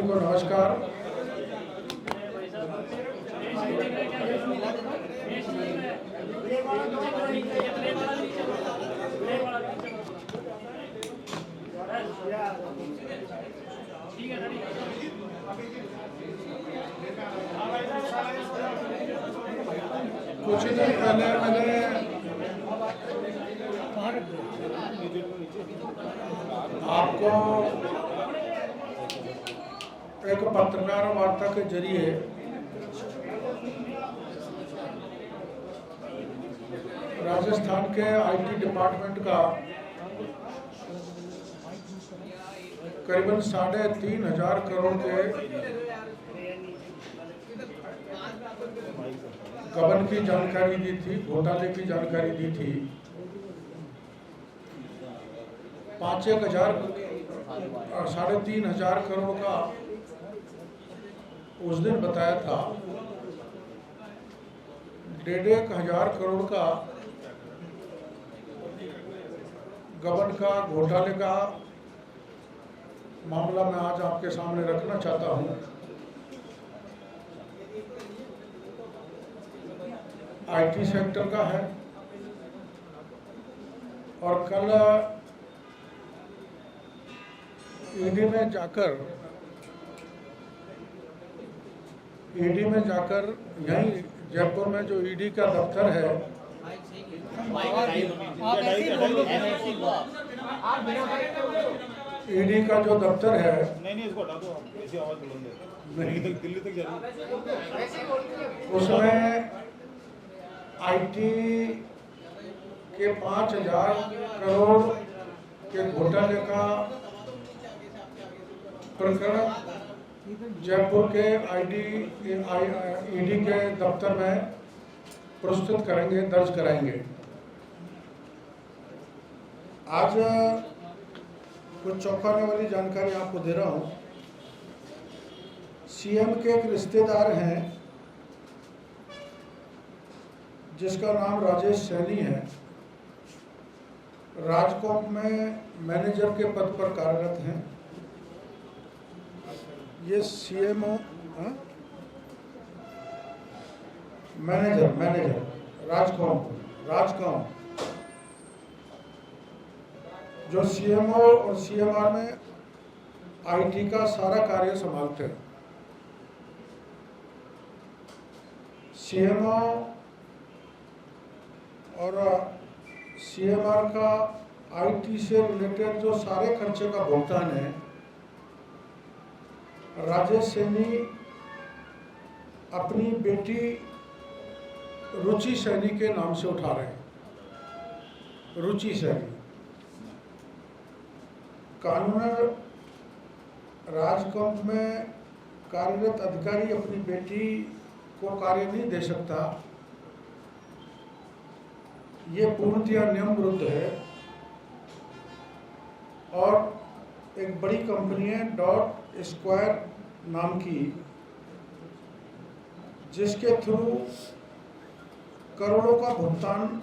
सभी को नमस्कार। कुछ दिन पहले मैंने आपको एक पत्रकार वार्ता के जरिए राजस्थान के आईटी डिपार्टमेंट का करीबन 3,500 करोड़ के गबन की जानकारी दी थी, घोटाले की जानकारी दी थी। 3,500 करोड़ का उस दिन बताया था। 1,500 करोड़ का गबन का घोटाले का मामला मैं आज आपके सामने रखना चाहता हूं। आईटी सेक्टर का है और कल ईडी में जाकर यहीं जयपुर में जो ईडी का दफ्तर है, ईडी का जो दफ्तर है, नहीं इसको हटा दो, ऐसी आवाज बुलंद है, नहीं दिल्ली तक जा रही, उसमें आईटी के 5,000 करोड़ के घोटाले का प्रकरण जयपुर के ईडी के दफ्तर में प्रस्तुत करेंगे, दर्ज कराएंगे। आज कुछ चौंकाने वाली जानकारी आपको दे रहा हूं। सीएम के एक रिश्तेदार हैं जिसका नाम राजेश सैनी है। राजकोट में मैनेजर के पद पर कार्यरत हैं। ये सीएमओ मैनेजर राजकॉम जो सीएमओ और सीएमआर में आईटी का सारा कार्य संभालते हैं। सीएमओ और सीएमआर का आईटी से रिलेटेड जो सारे खर्चे का भुगतान है, राजेश सैनी अपनी बेटी रुचि सैनी के नाम से उठा रहे हैं। रुचि सैनी कानूनन राजकोट में कार्यरत अधिकारी अपनी बेटी को कार्य नहीं दे सकता। ये पूर्णतया नियम विरुद्ध है। और एक बड़ी कंपनी है डॉट स्क्वायर नाम की, जिसके थ्रू करोड़ों का भुगतान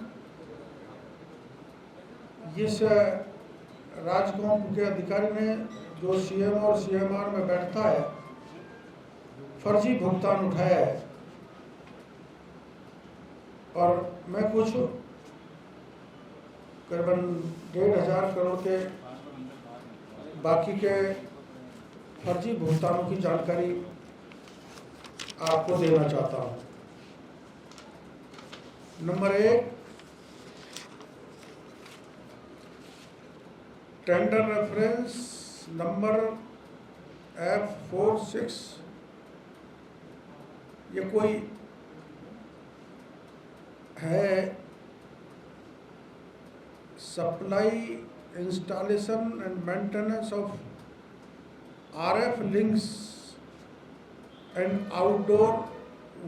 इस राजकोट के अधिकारी ने, जो सीएम और सीएमआर में बैठता है, फर्जी भुगतान उठाया है। और मैं कुछ करीबन 1,500 करोड़ के बाकी के फर्जी भुगतानों की जानकारी आपको देना चाहता हूं। Number 1, tender reference number F46, ये कोई है supply installation and maintenance of RF links and outdoor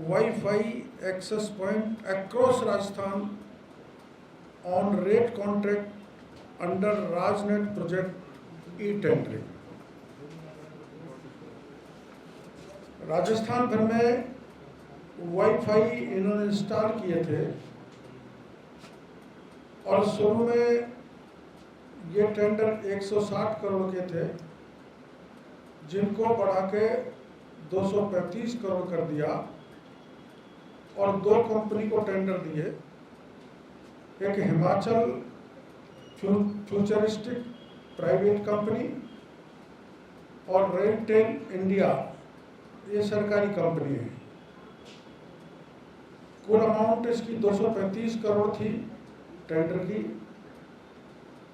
Wi-Fi access point across Rajasthan on rate contract under Rajnet project e-tendering। Rajasthan भर में वाईफाई इन्होंने इंस्टॉल किए थे और शुरू में ये टेंडर 160 करोड़ के थे, जिनको बढ़ा के 235 करोड़ कर दिया और 2 कंपनी को टेंडर दिए। एक हिमाचल फ्यूचरिस्टिक प्राइवेट कंपनी और रेलटेल इंडिया, ये सरकारी कंपनी है। कुल अमाउंट इसकी 235 करोड़ थी टेंडर की।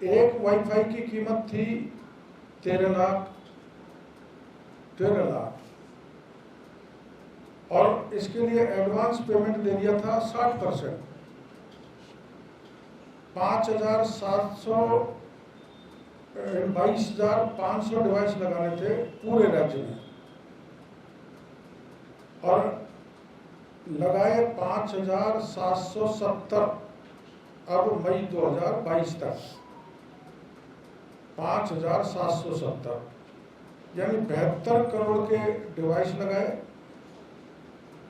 एक वाईफाई की कीमत थी 13 लाख और इसके लिए एडवांस पेमेंट दे दिया था 60%। 22,500 डिवाइस लगाने थे पूरे राज्य में और लगाए 5,770 अब मई 2022 तक 5,770 यानी 72 करोड़ के डिवाइस लगाए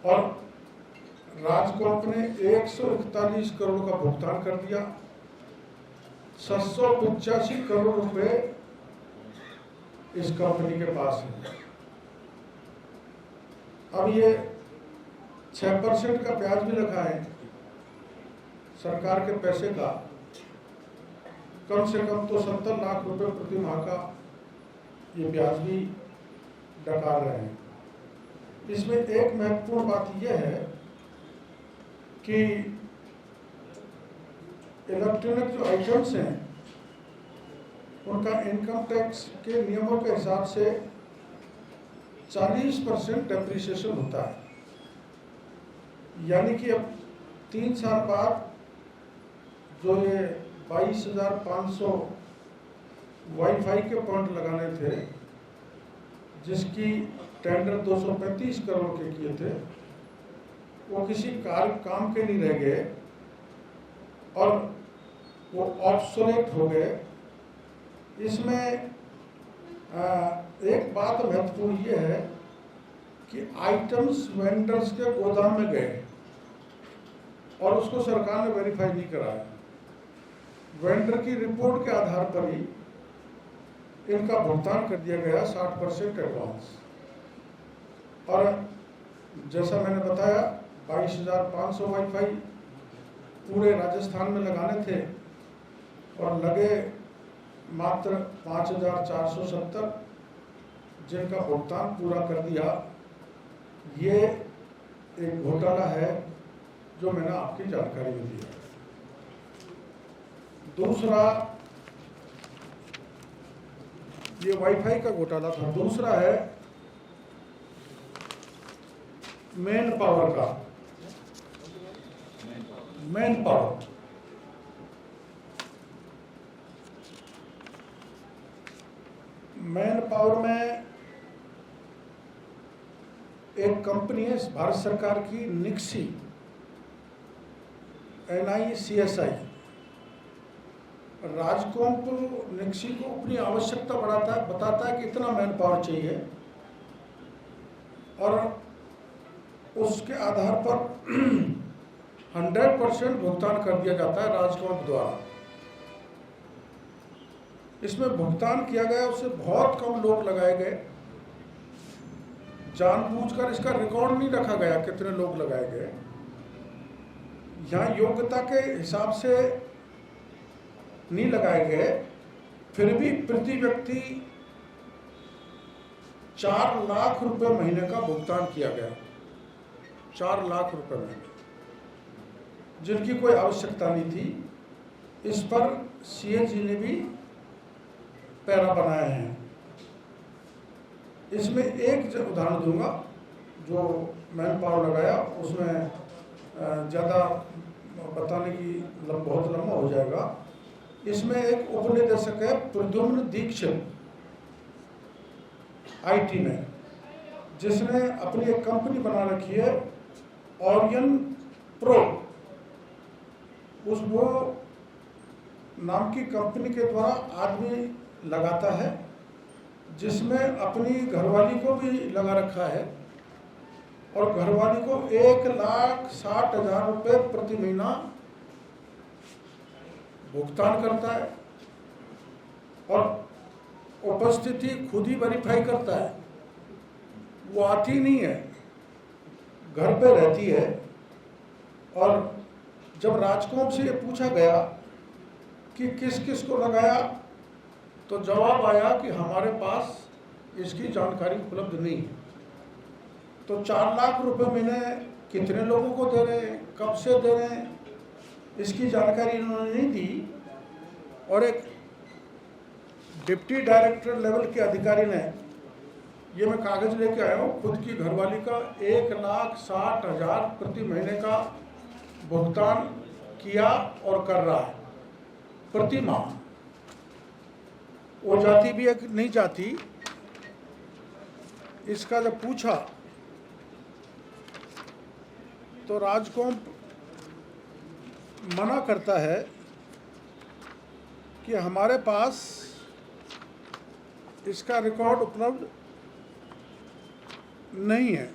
और राजकोट ने 141 करोड़ का भुगतान कर दिया। 785 करोड़ रुपए इस कंपनी के पास है। अब ये 6% का ब्याज भी रखा है सरकार के पैसे का, कम से कम तो 70 लाख रुपए प्रति माह का ये ब्याज भी डकार रहे हैं। इसमें एक महत्वपूर्ण बात यह है कि इलेक्ट्रॉनिक जो आइटम्स हैं उनका इनकम टैक्स के नियमों के हिसाब से 40% डेप्रिसिएशन होता है। यानी कि अब 3 साल बाद जो ये 22,500 वाईफाई के पॉइंट लगाने थे, जिसकी टेंडर 235 करोड़ के किए थे, वो किसी काम के नहीं रह गए और वो ऑब्सोलेट हो गए। इसमें एक बात महत्वपूर्ण ये है कि आइटम्स वेंडर्स के गोदाम में गए और उसको सरकार ने वेरीफाई नहीं कराया। वेंडर की रिपोर्ट के आधार पर ही इनका भुगतान कर दिया गया 60% एडवांस। और जैसा मैंने बताया 22,500 वाईफाई पूरे राजस्थान में लगाने थे और लगे मात्र 5,470, जिनका भुगतान पूरा कर दिया। ये एक घोटाला है जो मैंने आपकी जानकारी में दी है। दूसरा, ये वाईफाई का घोटाला था। दूसरा है मैन पावर का। मैन पावर में एक कंपनी है भारत सरकार की, निक्सी, NICSI। राजकोट निक्सी को अपनी आवश्यकता बताता है कि इतना मैन पावर चाहिए और उसके आधार पर 100% भुगतान कर दिया जाता है राजकोट द्वारा। इसमें भुगतान किया गया, उससे बहुत कम लोग लगाए गए। जानबूझकर इसका रिकॉर्ड नहीं रखा गया कितने लोग लगाए गए। यहाँ योग्यता के हिसाब से नहीं लगाए गए, फिर भी प्रति व्यक्ति 4 लाख रुपए महीने का भुगतान किया गया। 4 लाख रुपए महीने, जिनकी कोई आवश्यकता नहीं थी। इस पर CAG ने भी पैरा बनाए हैं। इसमें एक उदाहरण दूंगा, जो मैन पावर लगाया उसमें ज़्यादा बताने की बहुत लंबा हो जाएगा। इसमें एक उपनिदेशक है प्रद्युम्न दीक्षित IT में, जिसने अपनी एक कंपनी बना रखी है ओरियन प्रो। वो नाम की कंपनी के द्वारा आदमी लगाता है, जिसमें अपनी घरवाली को भी लगा रखा है और घरवाली को 1,60,000 रुपये प्रति महीना भुगतान करता है और उपस्थिति खुद ही वेरीफाई करता है। वो आती नहीं है, घर पे रहती है। और जब राजकोम से ये पूछा गया कि किस किस को लगाया, तो जवाब आया कि हमारे पास इसकी जानकारी उपलब्ध नहीं है। तो 4 लाख रुपए महीने कितने लोगों को दे रहे हैं, कब से दे रहे हैं, इसकी जानकारी इन्होंने नहीं दी। और एक डिप्टी डायरेक्टर लेवल के अधिकारी ने, ये मैं कागज लेके आया हूँ, खुद की घरवाली का 1,60,000 प्रति महीने का भुगतान किया और कर रहा है प्रति माह। वो जाती भी है कि नहीं जाती, इसका जब पूछा तो राजकोम मना करता है कि हमारे पास इसका रिकॉर्ड उपलब्ध नहीं है,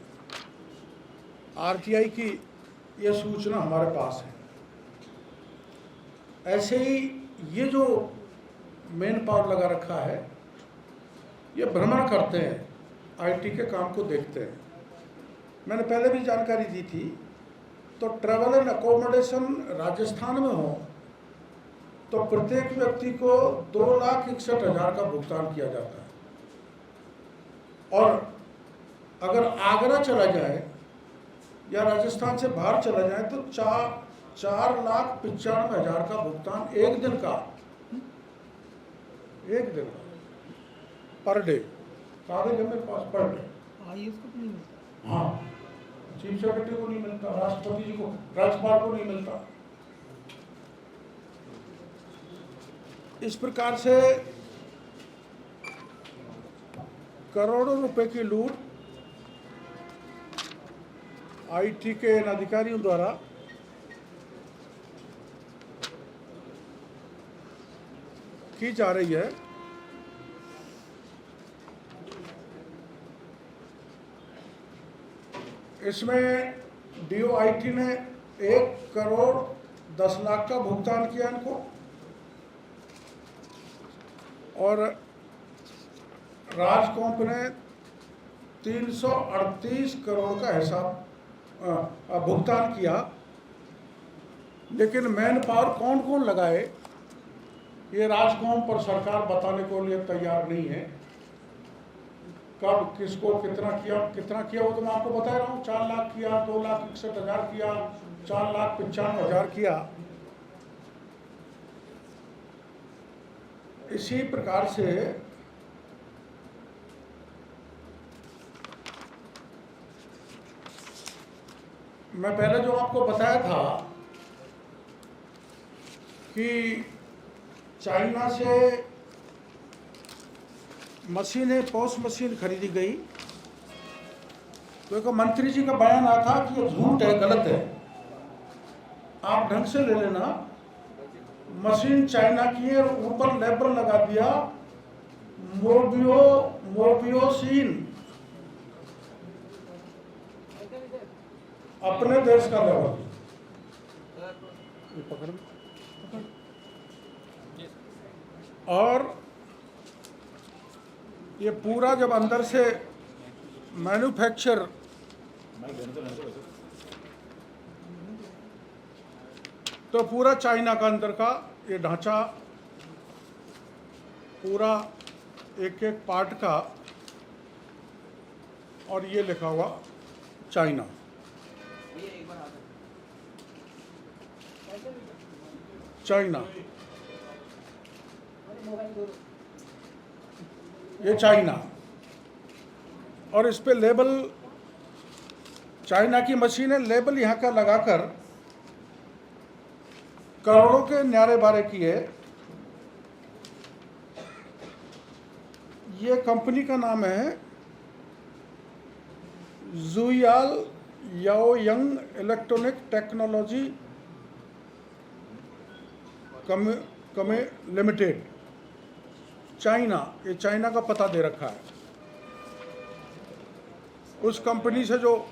आरटीआई की यह सूचना हमारे पास है। ऐसे ही ये जो मेन पावर लगा रखा है, ये भ्रमण करते हैं, आईटी के काम को देखते हैं। मैंने पहले भी जानकारी दी थी। तो ट्रैवल एंड अकोमोडेशन राजस्थान में हो तो प्रत्येक व्यक्ति को 2,61,000 का भुगतान किया जाता है। और अगर आगरा चला जाए या राजस्थान से बाहर चला जाए तो 4,95,000 का भुगतान एक दिन का पर डे। कागज है मेरे पास, पर डे। हाँ, चीफ सेक्रेटरी को नहीं मिलता, राष्ट्रपति जी को, राज्यपाल को नहीं मिलता। इस प्रकार से करोड़ों रुपए की लूट आईटी के इन अधिकारियों द्वारा की जा रही है। इसमें डीओआईटी ने 1,10,00,000 का भुगतान किया इनको, और राजकोंप ने 338 करोड़ का हिसाब भुगतान किया। लेकिन मैन पावर कौन कौन लगाए, ये राजकोंप पर सरकार बताने को लिए तैयार नहीं है। कब किसको कितना किया वो तो मैं आपको बता रहा हूँ। 4 लाख किया, 2,61,000 किया, 4,95,000 किया। इसी प्रकार से मैं पहले जो आपको बताया था कि चाइना से मशीनें, पॉस मशीन खरीदी गई, तो एक मंत्री जी का बयान आया था कि ये झूठ है, गलत है, आप ढंग से ले लेना। मशीन चाइना की है, ऊपर लेबल लगा दिया मोबियोसिन, अपने देश का लेवल। और ये पूरा जब अंदर से मैन्युफैक्चर तो पूरा चाइना का अंदर का ये ढांचा, पूरा एक एक पार्ट का, और ये लिखा हुआ चाइना। चाइना, ये चाइना, और इस पे लेबल चाइना की मशीन है, लेबल यहाँ का लगाकर करोड़ों के न्यारे बारे किए। ये कंपनी का नाम है जुयाल याओयंग इलेक्ट्रॉनिक टेक्नोलॉजी कमे लिमिटेड, चाइना। ये चाइना का पता दे रखा है। उस कंपनी से जो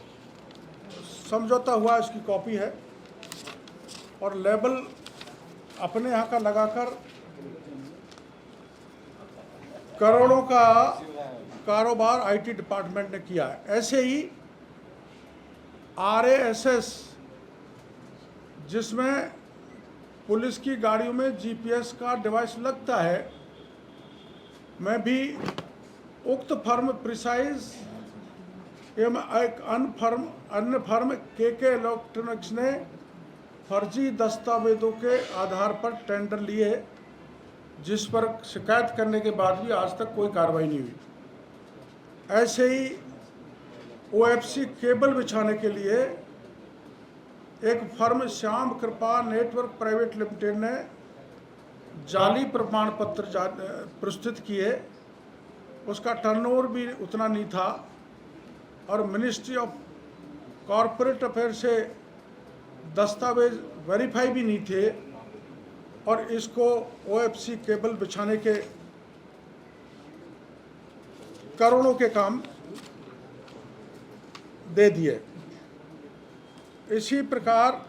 समझौता हुआ इसकी कॉपी है, और लेबल अपने यहाँ का लगाकर करोड़ों का कारोबार आईटी डिपार्टमेंट ने किया है। ऐसे ही RASS, जिसमें पुलिस की गाड़ियों में GPS का डिवाइस लगता है, मैं भी उक्त फर्म प्रिसाइज एवं एक अन्य फर्म KK इलेक्ट्रॉनिक्स ने फर्जी दस्तावेजों के आधार पर टेंडर लिए, जिस पर शिकायत करने के बाद भी आज तक कोई कार्रवाई नहीं हुई। ऐसे ही OFC केबल बिछाने के लिए एक फर्म श्याम कृपा नेटवर्क प्राइवेट लिमिटेड ने जाली प्रमाण पत्र प्रस्तुत किए, उसका टर्नओवर भी उतना नहीं था और मिनिस्ट्री ऑफ कॉरपोरेट अफेयर से दस्तावेज वेरीफाई भी नहीं थे, और इसको OFC केबल बिछाने के करोड़ों के काम दे दिए। इसी प्रकार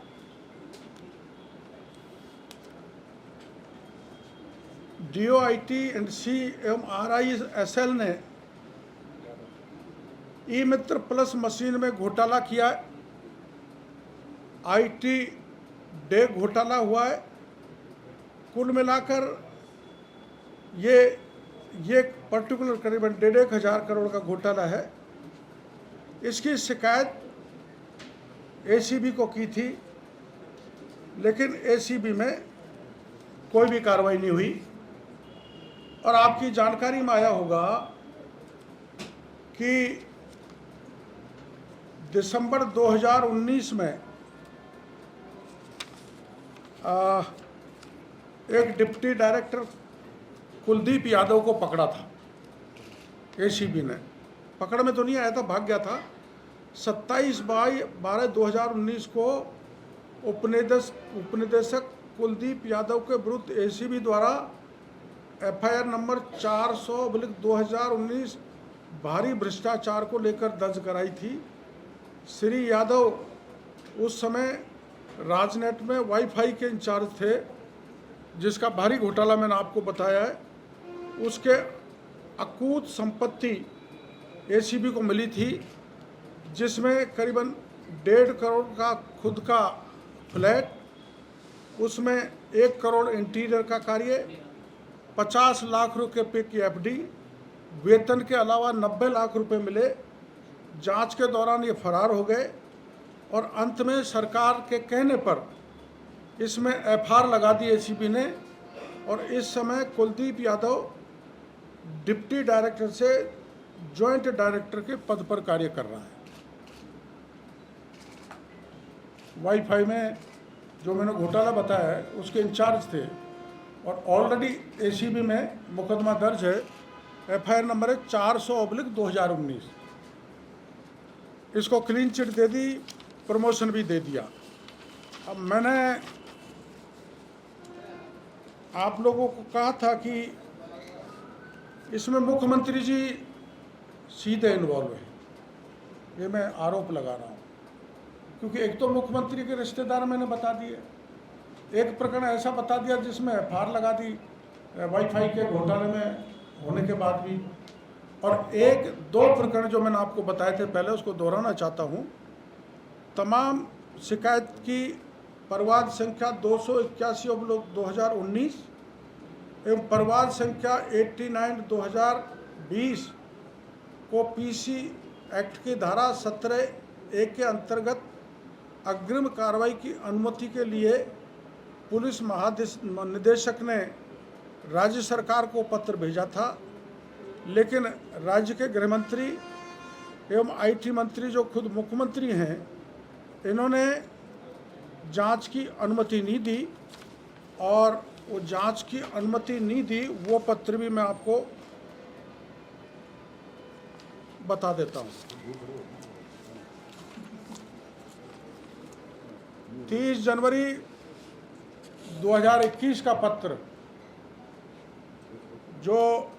DOIT एंड C एवं RISL ने ई-मित्र प्लस मशीन में घोटाला किया है। IT डे घोटाला हुआ है। कुल मिलाकर ये पर्टिकुलर करीबन 1,500 करोड़ का घोटाला है। इसकी शिकायत ACB को की थी, लेकिन ACB में कोई भी कार्रवाई नहीं हुई। और आपकी जानकारी में आया होगा कि दिसंबर 2019 में एक डिप्टी डायरेक्टर कुलदीप यादव को पकड़ा था ACB ने। पकड़ में तो नहीं आया था, भाग गया था। 27/12/2019 को उपनिदेशक कुलदीप यादव के विरुद्ध ACB द्वारा FIR नंबर 400/2019 भारी भ्रष्टाचार को लेकर दर्ज कराई थी। श्री यादव उस समय राजनेट में वाईफाई के इंचार्ज थे, जिसका भारी घोटाला मैंने आपको बताया है। उसके अकूत संपत्ति ACB को मिली थी, जिसमें करीबन 1.5 करोड़ का खुद का फ्लैट, उसमें 1 करोड़ इंटीरियर का कार्य, 50 लाख रुपये की FD, वेतन के अलावा 90 लाख रुपए मिले। जांच के दौरान ये फरार हो गए और अंत में सरकार के कहने पर इसमें FR लगा दी ACB ने, और इस समय कुलदीप यादव डिप्टी डायरेक्टर से जॉइंट डायरेक्टर के पद पर कार्य कर रहा है। वाईफाई में जो मैंने घोटाला बताया है उसके इंचार्ज थे, और ऑलरेडी ACB में मुकदमा दर्ज है। FIR नंबर है 400/2019। इसको क्लीन चिट दे दी, प्रमोशन भी दे दिया। अब मैंने आप लोगों को कहा था कि इसमें मुख्यमंत्री जी सीधे इन्वॉल्व है, ये मैं आरोप लगा रहा हूँ, क्योंकि एक तो मुख्यमंत्री के रिश्तेदार मैंने बता दिए, एक प्रकरण ऐसा बता दिया जिसमें FIR लगा दी वाईफाई के घोटाले में होने के बाद भी, और 1-2 प्रकरण जो मैंने आपको बताए थे पहले, उसको दोहराना चाहता हूँ। तमाम शिकायत की परिवाद संख्या 281/2019 एवं परिवाद संख्या 89/2020 को PC एक्ट की धारा 17(a) के अंतर्गत अग्रिम कार्रवाई की अनुमति के लिए पुलिस महानिदेशक ने राज्य सरकार को पत्र भेजा था, लेकिन राज्य के गृह मंत्री एवं IT मंत्री जो खुद मुख्यमंत्री हैं, इन्होंने जांच की अनुमति नहीं दी, और वो जांच की अनुमति नहीं दी, वो पत्र भी मैं आपको बता देता हूँ। 30 जनवरी 2021 का पत्र, जो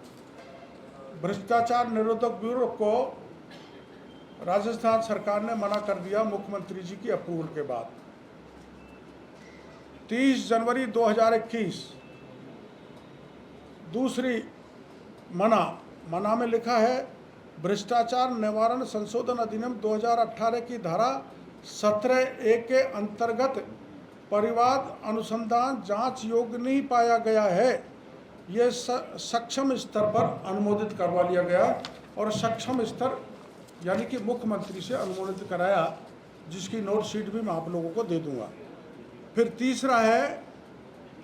भ्रष्टाचार निरोधक ब्यूरो को राजस्थान सरकार ने मना कर दिया मुख्यमंत्री जी की अप्रूवल के बाद। 30 जनवरी 2021 दूसरी मना में लिखा है भ्रष्टाचार निवारण संशोधन अधिनियम 2018 की धारा 17A के अंतर्गत परिवाद अनुसंधान जांच योग्य नहीं पाया गया है। ये सक्षम स्तर पर अनुमोदित करवा लिया गया और सक्षम स्तर यानी कि मुख्यमंत्री से अनुमोदित कराया, जिसकी नोट शीट भी मैं आप लोगों को दे दूंगा। फिर तीसरा है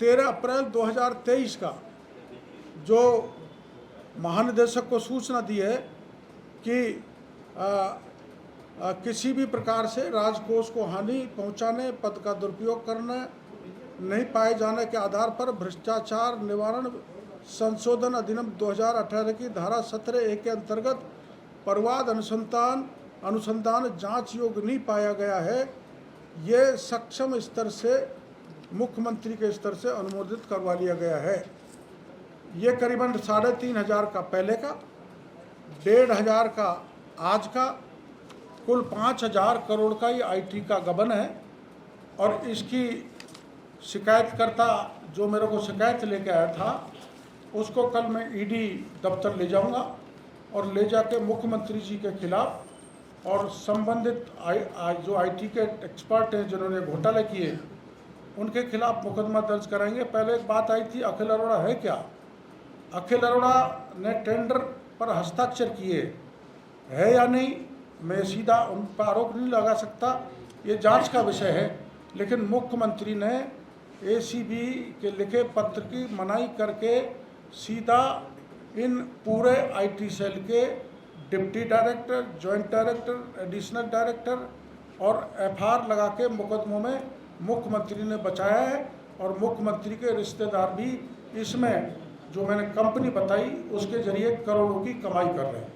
13 अप्रैल 2023 का जो महानिदेशक को सूचना दी है कि किसी भी प्रकार से राजकोष को हानि पहुंचाने, पद का दुरुपयोग करने नहीं पाए जाने के आधार पर भ्रष्टाचार निवारण संशोधन अधिनियम 2018 की धारा 17A के अंतर्गत परिवाद अनुसंधान जांच योग्य नहीं पाया गया है। ये सक्षम स्तर से मुख्यमंत्री के स्तर से अनुमोदित करवा लिया गया है। ये करीबन 3,500 का पहले का, 1,500 का आज का, कुल 5,000 करोड़ का ये IT का गबन है। और इसकी शिकायतकर्ता जो मेरे को शिकायत लेके आया था उसको कल मैं ED दफ्तर ले जाऊंगा और ले जाके मुख्यमंत्री जी के खिलाफ और संबंधित जो IT के एक्सपर्ट हैं जिन्होंने घोटाले किए उनके खिलाफ मुकदमा दर्ज कराएंगे। पहले एक बात आई थी, अखिल अरोड़ा है क्या? अखिल अरोड़ा ने टेंडर पर हस्ताक्षर किए है या नहीं, मैं सीधा उन पर आरोप नहीं लगा सकता, ये जांच का विषय है। लेकिन मुख्यमंत्री ने ACB के लिखे पत्र की मनाही करके सीधा इन पूरे IT सेल के deputy director, joint director, additional director और FR लगा के मुकदमों में मुख्यमंत्री ने बचाया है। और मुख्यमंत्री के रिश्तेदार भी इसमें जो मैंने कंपनी बताई उसके जरिए करोड़ों की कमाई कर रहे हैं।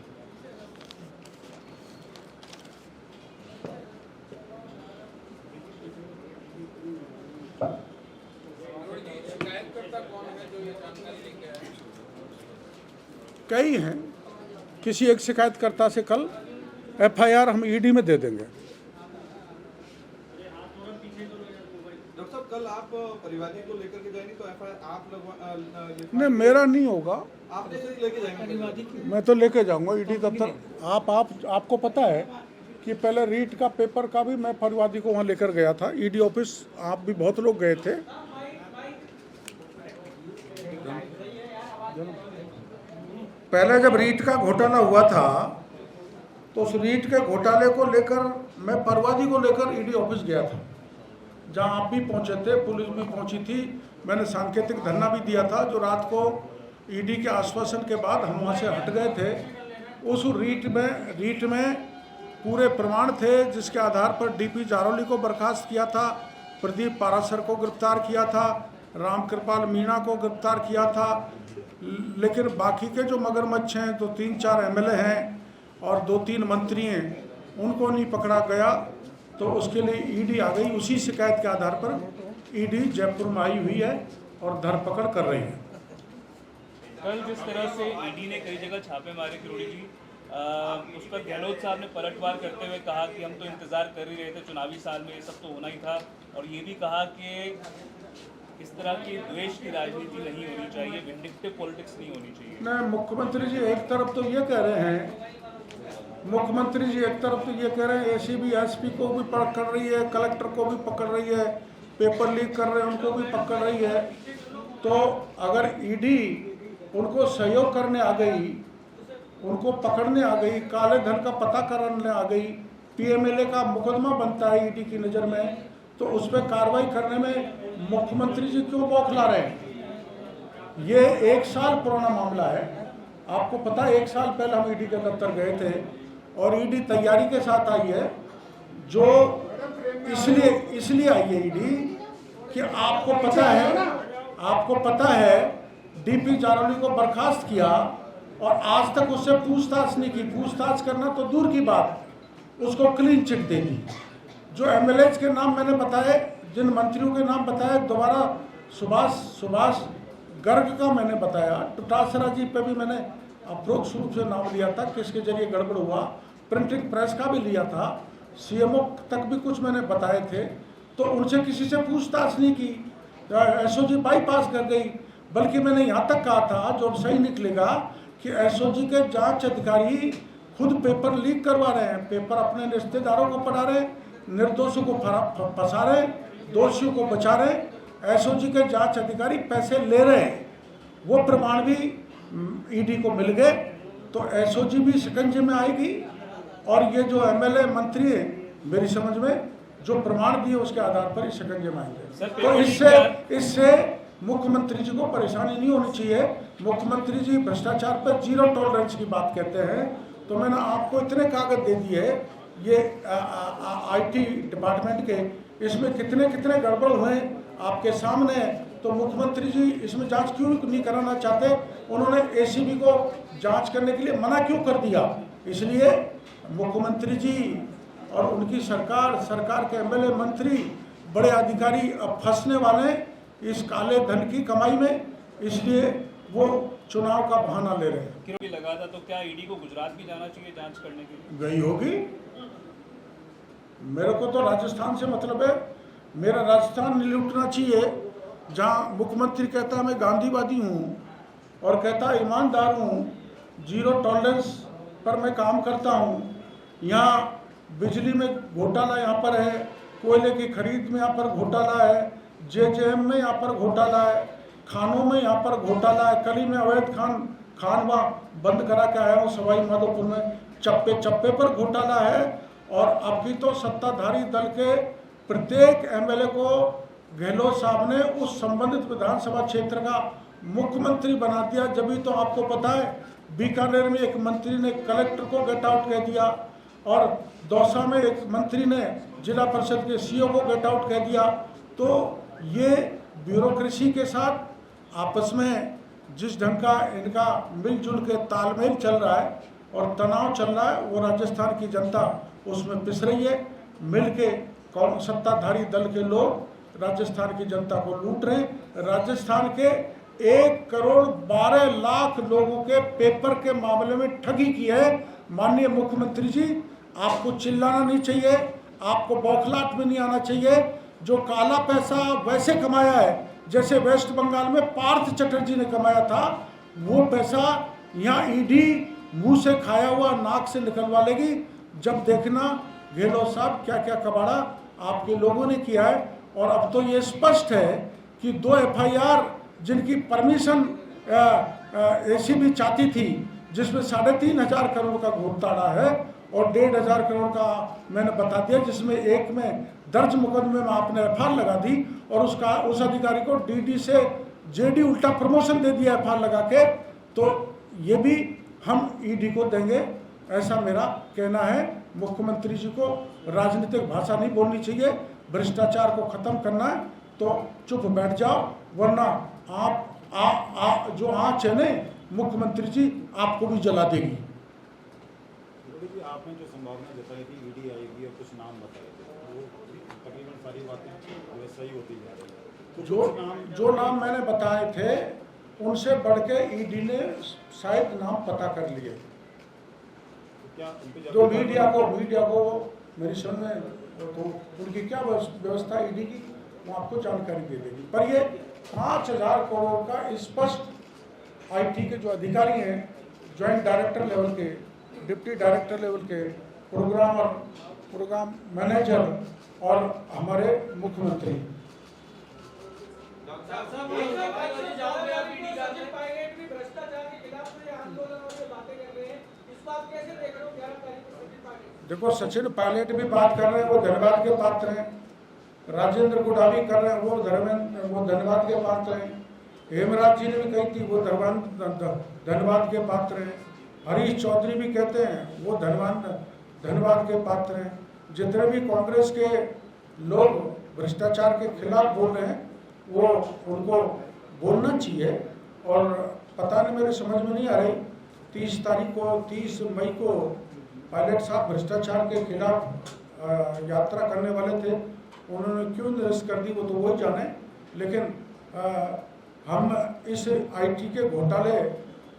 कई हैं, किसी एक शिकायतकर्ता से कल FIR हम ED में दे देंगे। डॉक्टर साहब कल आप परिवादी को लेकर के जाएंगे तो FIR आप नहीं, मेरा नहीं होगा, आप लेके जाएंगे? मैं तो लेके जाऊंगा ED दफ्तर। आपको पता है कि पहले रीट का पेपर का भी मैं परिवादी को वहाँ लेकर गया था ED ऑफिस, आप भी बहुत लोग गए थे। पहले जब रीट का घोटाला हुआ था तो उस रीट के घोटाले को लेकर मैं परिवादी को लेकर ED ऑफिस गया था, जहां आप भी पहुंचे थे, पुलिस भी पहुंची थी। मैंने सांकेतिक धरना भी दिया था। जो रात को ED के आश्वासन के बाद हम वहां से हट गए थे, उस रीट में पूरे प्रमाण थे जिसके आधार पर DP जारौली को बर्खास्त किया था, प्रदीप पारासर को गिरफ्तार किया था, रामकृपाल मीणा को गिरफ्तार किया था। लेकिन बाकी के जो मगरमच्छ हैं, तो 3-4 MLA हैं और 2-3 मंत्री हैं, उनको नहीं पकड़ा गया। तो उसके लिए ED आ गई। उसी शिकायत के आधार पर ED जयपुर में आई हुई है और धरपकड़ कर रही है। कल जिस तरह से ED ने कई जगह छापे मारे किरोड़ी जी, उस पर गहलोत साहब ने पलटवार करते हुए कहा कि हम तो इंतजार कर ही रहे थे, चुनावी साल में ये सब तो होना ही था। और ये भी कहा कि इस तरह की द्वेष की राजनीति नहीं होनी चाहिए, विंडिक्टिव पॉलिटिक्स नहीं होनी चाहिए। नहीं, मुख्यमंत्री जी एक तरफ तो ये कह रहे हैं, ACB SP को भी पकड़ रही है, कलेक्टर को भी पकड़ रही है, पेपर लीक कर रहे हैं उनको भी पकड़ रही है। तो अगर ED उनको सहयोग करने आ गई, उनको पकड़ने आ गई, काले धन का पता करने आ गई, PMLA का मुकदमा बनता है ED की नज़र में, तो उस पर कार्रवाई करने में मुख्यमंत्री जी क्यों बौखला रहे हैं? ये 1 साल पुराना मामला है। आपको पता है 1 साल पहले हम ED के दफ्तर गए थे और ED तैयारी के साथ आई है। जो इसलिए आई है ED कि आपको पता है DP जारौली को बर्खास्त किया और आज तक उससे पूछताछ नहीं की। पूछताछ करना तो दूर की बात, उसको क्लीन चिट दे दी। जो MLAs के नाम मैंने बताए, जिन मंत्रियों के नाम बताए, दोबारा सुभाष गर्ग का मैंने बताया, टुटासरा जी पे भी मैंने अप्रोक्ष रूप से नाम लिया था, किसके जरिए गड़बड़ हुआ, प्रिंटिंग प्रेस का भी लिया था, CMO तक भी कुछ मैंने बताए थे। तो उनसे किसी से पूछताछ नहीं की, SOG बाईपास कर गई। बल्कि मैंने यहाँ तक कहा था, जो सही निकलेगा कि एसओजी के जांच अधिकारी खुद पेपर लीक करवा रहे हैं, पेपर अपने रिश्तेदारों को पढ़ा रहे हैं, निर्दोषों को फंसा रहे हैं, दोषियों को बचा रहे हैं। एसओजी के जांच अधिकारी पैसे ले रहे हैं, वो प्रमाण भी ईडी को मिल गए, तो एसओजी भी शिकंजे में आएगी। और ये जो एमएलए मंत्री है, मेरी समझ में जो प्रमाण दिए उसके आधार पर ही शिकंजे में आएंगे। तो इससे मुख्यमंत्री जी को परेशानी नहीं होनी चाहिए। मुख्यमंत्री जी भ्रष्टाचार पर 0 टॉलरेंस की बात कहते हैं, तो मैंने आपको इतने कागज दे दिए ये आईटी डिपार्टमेंट के, इसमें कितने कितने गड़बड़ हुए आपके सामने। तो मुख्यमंत्री जी इसमें जांच क्यों नहीं कराना चाहते? उन्होंने एसीबी को जांच करने के लिए मना क्यों कर दिया? इसलिए मुख्यमंत्री जी और उनकी सरकार के एमएलए मंत्री बड़े अधिकारी अब फंसने वाले इस काले धन की कमाई में, इसलिए वो चुनाव का बहाना ले रहे हैं। क्यों लगा था, तो क्या ईडी को गुजरात भी जाना चाहिए जांच करने के लिए? गई होगी। मेरे को तो राजस्थान से मतलब है, मेरा राजस्थान नहीं लूटना चाहिए, जहां मुख्यमंत्री कहता है मैं गांधीवादी हूं और कहता है ईमानदार हूं, 0 टॉलरेंस पर मैं काम करता हूं। यहाँ बिजली में घोटाला यहाँ पर है, कोयले की खरीद में यहाँ पर घोटाला है, जेजेएम में यहाँ पर घोटाला है, खानों में यहाँ पर घोटाला है। कल ही में अवैध खान वहाँ बंद करा के आया हूँ सवाई माधोपुर में, चप्पे चप्पे पर घोटाला है। और अभी तो सत्ताधारी दल के प्रत्येक एमएलए को गहलोत साहब ने उस संबंधित विधानसभा क्षेत्र का मुख्यमंत्री बना दिया। जब भी तो आपको पता है बीकानेर में एक मंत्री ने कलेक्टर को गेट आउट कह दिया, और दौसा में एक मंत्री ने जिला परिषद के सीईओ को गेट आउट कह दिया। तो ये ब्यूरोक्रेसी के साथ आपस में जिस ढंग का इनका मिलजुल के तालमेल चल रहा है और तनाव चल रहा है, वो राजस्थान की जनता उसमें पिस रही है। मिल के सत्ताधारी दल के लोग राजस्थान की जनता को लूट रहे हैं। राजस्थान के 1,12,00,000 लोगों के पेपर के मामले में ठगी की है। माननीय मुख्यमंत्री जी, आपको चिल्लाना नहीं चाहिए, आपको बौखलाहट में नहीं आना चाहिए। जो काला पैसा वैसे कमाया है जैसे वेस्ट बंगाल में पार्थ चटर्जी ने कमाया था, वो पैसा यहाँ ईडी मुंह से खाया हुआ नाक से निकलवा लेगी। जब देखना गहलोत साहब क्या क्या कबाड़ा आपके लोगों ने किया है। और अब तो ये स्पष्ट है कि 2 एफआईआर जिनकी परमिशन एसीबी चाहती थी, जिसमें 3,500 करोड़ का घोटाला है और 1,500 करोड़ का मैंने बता दिया, जिसमें एक में दर्ज मुकदमे में आपने एफआईआर लगा दी और उस अधिकारी को डीडी से जेडी उल्टा प्रमोशन दे दिया एफआईआर लगा के। तो ये भी हम ईडी को देंगे, ऐसा मेरा कहना है। मुख्यमंत्री जी को राजनीतिक भाषा नहीं बोलनी चाहिए। भ्रष्टाचार को खत्म करना है तो चुप बैठ जाओ, वरना आप जो आँच है न मुख्यमंत्री जी आपको भी जला देगी। आपने जो संभावना जताई थी ईडी आएगी और कुछ नाम बताए थे, वो तकरीबन सारी बातें सही होती जा रही है। जो नाम मैंने बताए थे उनसे बढ़ के ईडी ने शायद नाम पता कर लिए। जो मीडिया को मेरी समझ में तो उनकी क्या व्यवस्था ईडी की, वो आपको जानकारी दे देगी। पर ये 5,000 करोड़ का स्पष्ट आईटी के जो अधिकारी हैं, ज्वाइंट डायरेक्टर लेवल के, डिप्टी डायरेक्टर लेवल के, प्रोग्राम मैनेजर और हमारे मुख्यमंत्री। देखो, सचिन पायलट भी बात कर रहे हैं, वो धन्यवाद के पात्र हैं। राजेंद्र गुडा भी कर रहे हैं, वो धन्यवाद के पात्र हैं। हेमराज जी ने भी कही थी, वो धन्यवाद के पात्र हैं। हरीश चौधरी भी कहते हैं, वो धन्यवाद के पात्र हैं। जितने भी कांग्रेस के लोग भ्रष्टाचार के खिलाफ बोल रहे हैं, वो उनको बोलना चाहिए। और पता नहीं, मेरे समझ में नहीं आ रही, 30 मई को पायलट साहब भ्रष्टाचार के खिलाफ यात्रा करने वाले थे, उन्होंने क्यों निरस्त कर दी वो तो वही जाने। लेकिन हम इस आईटी के घोटाले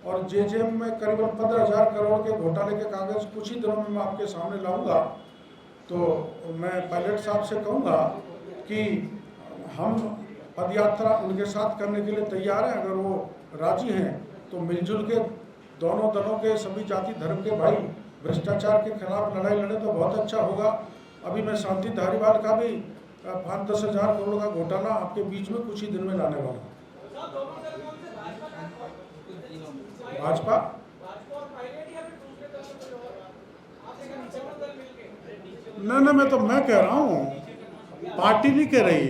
और जेजेएम में करीबन 15,000 करोड़ के घोटाले के कागज कुछ ही दिनों में मैं आपके सामने लाऊंगा। तो मैं पायलट साहब से कहूँगा कि हम पदयात्रा उनके साथ करने के लिए तैयार हैं। अगर वो राजी हैं तो मिलजुल के दोनों दलों के सभी जाति धर्म के भाई भ्रष्टाचार के खिलाफ लड़ाई लड़े तो बहुत अच्छा होगा। अभी मैं शांति धारीवाल का भी 5-10 हज़ार करोड़ का घोटाला आपके बीच में कुछ ही दिन में लाने वाला हूं। भाजपा नहीं, मैं कह रहा हूँ, पार्टी नहीं कह रही,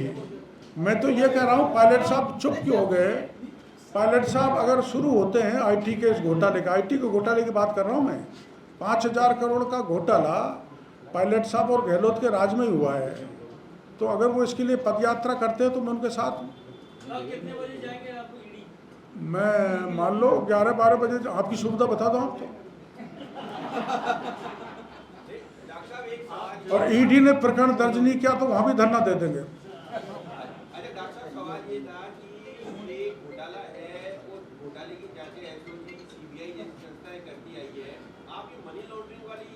मैं तो ये कह रहा हूँ पायलट साहब चुप क्यों हो गए। पायलट साहब अगर शुरू होते हैं आईटी के इस घोटाले का, आईटी के घोटाले की बात कर रहा हूँ मैं, 5,000 करोड़ का घोटाला पायलट साहब और गहलोत के राज में ही हुआ है। तो अगर वो इसके लिए पदयात्रा करते हैं तो मैं उनके साथ हूँ। कितने बजे जाएंगे आपको ईडी? मैं मान लो 11-12 बजे, आपकी सुविधा बता दो आपको। और ईडी ने प्रकरण दर्ज नहीं किया तो वहां भी धरना दे देंगे। अच्छा डॉक्टर साहब, सवाल ये था कि ये घोटाला है और घोटाले की जांचें एसओजी सीबीआई जैसी संस्थाएं करती आई है, आप ये मनी लॉन्ड्रिंग वाली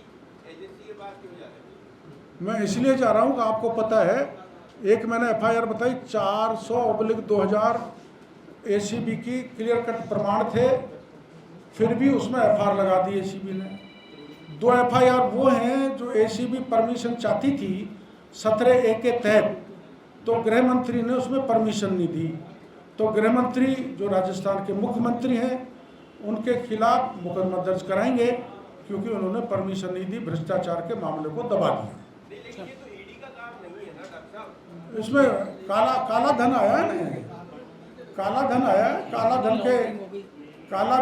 एजेंसी के पास क्यों जा रहे हैं? मैं इसलिए जा रहा हूँ कि आपको पता है, एक मैंने एफआईआर बताई 400/2000 एसीबी की क्लियर कट प्रमाण थे, फिर भी उसमें एफआईआर लगा दी एसीबी ने। 2 एफआईआर वो हैं जो एसीबी परमिशन चाहती थी 17A के तहत, तो गृह मंत्री ने उसमें परमिशन नहीं दी। तो गृह मंत्री जो राजस्थान के मुख्यमंत्री हैं उनके खिलाफ मुकदमा दर्ज कराएंगे क्योंकि उन्होंने परमिशन नहीं दी, भ्रष्टाचार के मामले को दबा दिया। लेकिन ये तो ईडी का काम नहीं है ना डॉक्टर साहब। इसमें काला धन आया है ना, काला धन आया है, काला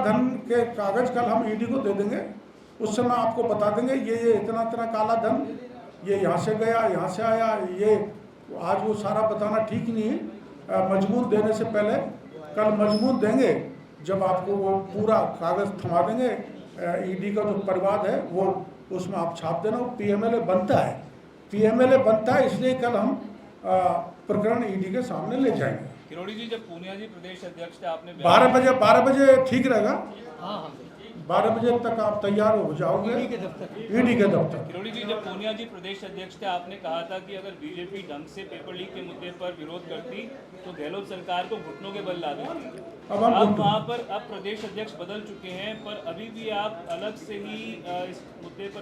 धन के कागज कल हम ईडी को दे देंगे, उस समय आपको बता देंगे ये इतना काला धन ये यहाँ से गया, यहाँ से आया। ये आज वो सारा बताना ठीक नहीं है, मजबूत देने से पहले कल मजबूत देंगे जब आपको वो पूरा कागज थमा देंगे। ईडी का जो परिवाद है वो उसमें आप छाप देना। वो पीएमएलए बनता है, इसलिए कल हम प्रकरण ईडी के सामने ले जाएंगे। किरोड़ी जी, जब पूनिया जी प्रदेश अध्यक्ष थे, आपने 12 बजे ठीक रहेगा। हाँ 12 बजे तक आप तैयार हो जाओगे ईडी के दफ्तर। किरोड़ी जी, जब पूनिया जी प्रदेश अध्यक्ष थे, आपने कहा था कि अगर बीजेपी ढंग से पेपर लीक के मुद्दे पर विरोध करती तो गहलोत सरकार को घुटनों के बल ला देती। अब आप वहाँ पर अब प्रदेश अध्यक्ष बदल चुके हैं, पर अभी भी आप अलग से ही इस मुद्दे पर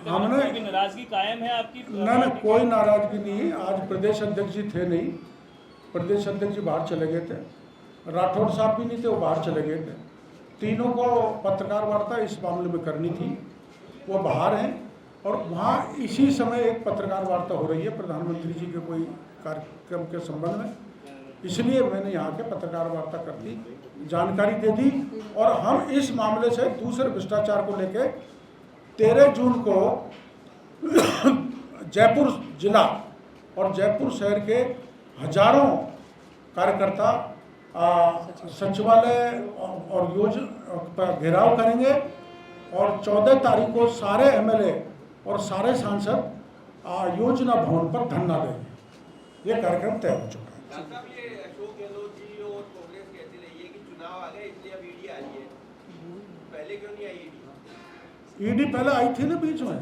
हमने नाराजगी कायम है आपकी? ना कोई नाराजगी नहीं। आज प्रदेश अध्यक्ष जी थे नहीं, प्रदेश अध्यक्ष जी बाहर चले गए थे, राठौड़ साहब भी नहीं थे, वो बाहर चले गए थे। तीनों को पत्रकार वार्ता इस मामले में करनी थी, वो बाहर हैं। और वहाँ इसी समय एक पत्रकार वार्ता हो रही है प्रधानमंत्री जी के कोई कार्यक्रम के संबंध में, इसलिए मैंने यहाँ के पत्रकार वार्ता कर दी, जानकारी दे दी। और हम इस मामले से दूसरे भ्रष्टाचार को लेके 13 जून को जयपुर जिला और जयपुर शहर के हजारों कार्यकर्ता सचिवालय और योजना पर घेराव करेंगे और 14 तारीख को सारे एमएलए और सारे सांसद योजना भवन पर धरना देंगे। ये कार्यक्रम तय हो चुका है। डॉक्टर साहब, ये अशोक गहलोत जी और कांग्रेस कहती रही है कि चुनाव आ गए इसलिए अब ईडी आई है, पहले क्यों नहीं आई ईडी? ईडी पहले आई थी ना, बीच में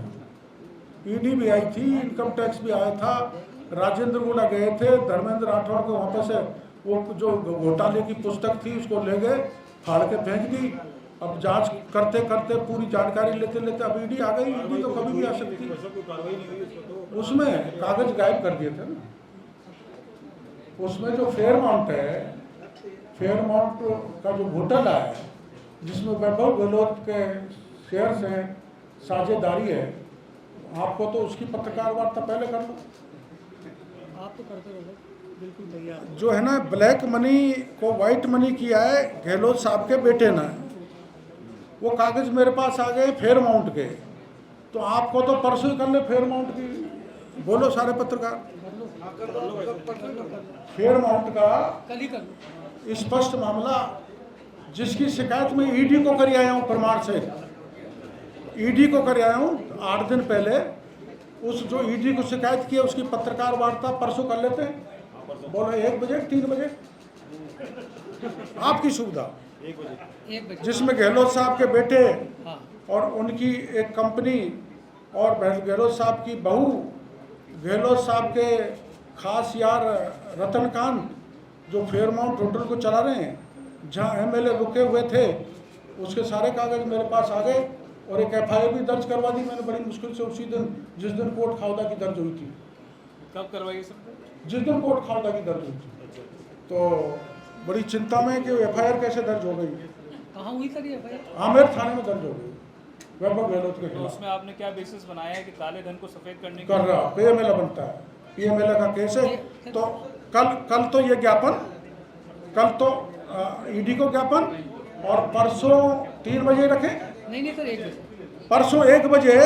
ईडी भी आई थी, इनकम टैक्स भी आया था, राजेंद्र गुड़ा गए थे, धर्मेंद्र राठौड़ को वहाँ पे से वो जो घोटाले की पुस्तक थी उसको ले गए, फाड़ के फेंक दी। अब जांच करते करते पूरी जानकारी लेते लेते अब ईडी आ गई। ईडी तो कभी भी आ सकती है। उसमें कागज गायब कर दिए थे ना। उसमें जो फेयरमाउंट है, फेयरमाउंट का जो घोटाला है जिसमें वैभव गहलोत के शेयर से साझेदारी है, आपको तो उसकी पत्रकार वार्ता पहले कर लो। आप तो करते रहो, बिल्कुल तैयार। जो है ना ब्लैक मनी को वाइट मनी किया है गहलोत साहब के बेटे ने, वो कागज मेरे पास आ गए फेयरमाउंट के, तो आपको तो परसों ही कर ले फेयरमाउंट की। बोलो सारे पत्रकार, फेयरमाउंट का कल ही कर लो। स्पष्ट मामला जिसकी शिकायत में ईडी को कर आया हूँ, प्रमाण से ईडी को कर आया हूँ 8 दिन पहले। उस जो ईडी को शिकायत की है उसकी पत्रकार वार्ता परसों कर लेते हैं। बोलो 1 बजे 3 बजे आपकी सुविधा, 1 बजे जिसमें गहलोत साहब के बेटे हाँ। और उनकी एक कंपनी और गहलोत साहब की बहू, गहलोत साहब के खास यार रतनकांत जो फेयरमाउंट होटल को चला रहे हैं, जहाँ एमएलए रुके हुए थे उसके सारे कागज मेरे पास आ गए और एक एफआईआर भी दर्ज करवा दी मैंने बड़ी मुश्किल से उसी दिन जिस दिन कोर्ट खाउदा की दर्ज हुई थी। कब करवाइए सर? जिस दिन कोर्ट खाउदा की दर्ज हुई थी तो बड़ी चिंता में कि एफआईआर कैसे दर्ज हो गई। कहाँ हुई सर ये एफआईआर? आमेर थाने में दर्ज हो गई वैभव गहलोत के तो खिलाफ। उसमें आपने क्या बेसिस बनाया है कि काले धन को सफेद करने कर रहा पीएमएलए बनता है, पीएमएलए का केस है। तो कल तो ये ज्ञापन, कल तो ईडी को ज्ञापन और परसों 3 बजे रखें, नहीं सर 1 बजे। परसों 1 बजे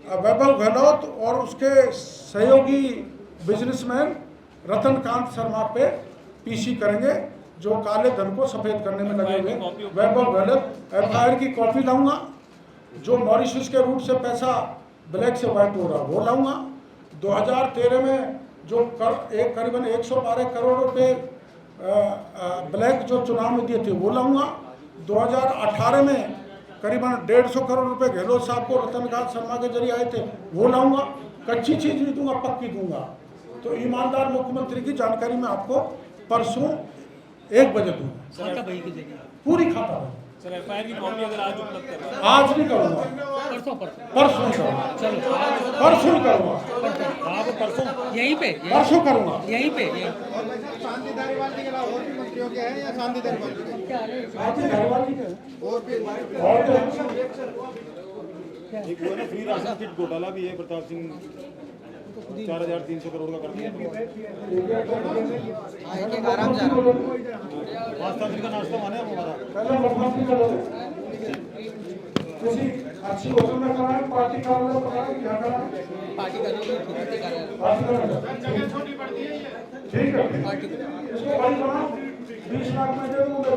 वैभव गहलोत और उसके सहयोगी बिजनेसमैन रतनकांत शर्मा पे पीसी करेंगे जो काले धन को सफेद करने में लगे हुए। वैभव गहलोत एफआईआर की कॉपी लाऊंगा, जो मॉरिशस के रूट से पैसा ब्लैक से व्हाइट हो रहा वो लाऊंगा। 2013 में जो करीबन 112 करोड़ रुपए ब्लैक जो चुनाव में दिए थे वो लाऊंगा। 2018 में करीबन 150 करोड़ रुपए गहलोत साहब को रतनकांत शर्मा के जरिए आए थे वो लाऊंगा। कच्ची चीज नहीं दूंगा, पक्की दूंगा। तो ईमानदार मुख्यमंत्री की जानकारी मैं आपको परसों 1 बजे दूंगा। खाता बही की जगह पूरी खाता है। सर एफआईआर की कॉपी अगर आज उपलब्ध करवा आज नहीं करूंगा, परसों ही करूंगा, परसों ही करूंगा, आप परसों यहीं पे परसों करूंगा। यहीं पे शांति धारीवाल के अलावा और भी मंत्रियों के हैं या शांति धारीवाल के? आपके घरवाल जी के और भी और तो एक वो है ना फ्री राशन किट घोटाला भी है, प्रताप सिंह 4,300 करोड़ का कर दिया। 5 दिन का नाश्ता माने हमारा। पहले मुख्यमंत्री का लोग किसी अच्छी होटल में कराएं, पार्टी कार्यालय में कराएं, यहाँ कराएं, पार्टी का लोग पार्टी कार्यालय। ठीक है, इसको बड़ी बनाओ, 20 लाख में दे दूंगा।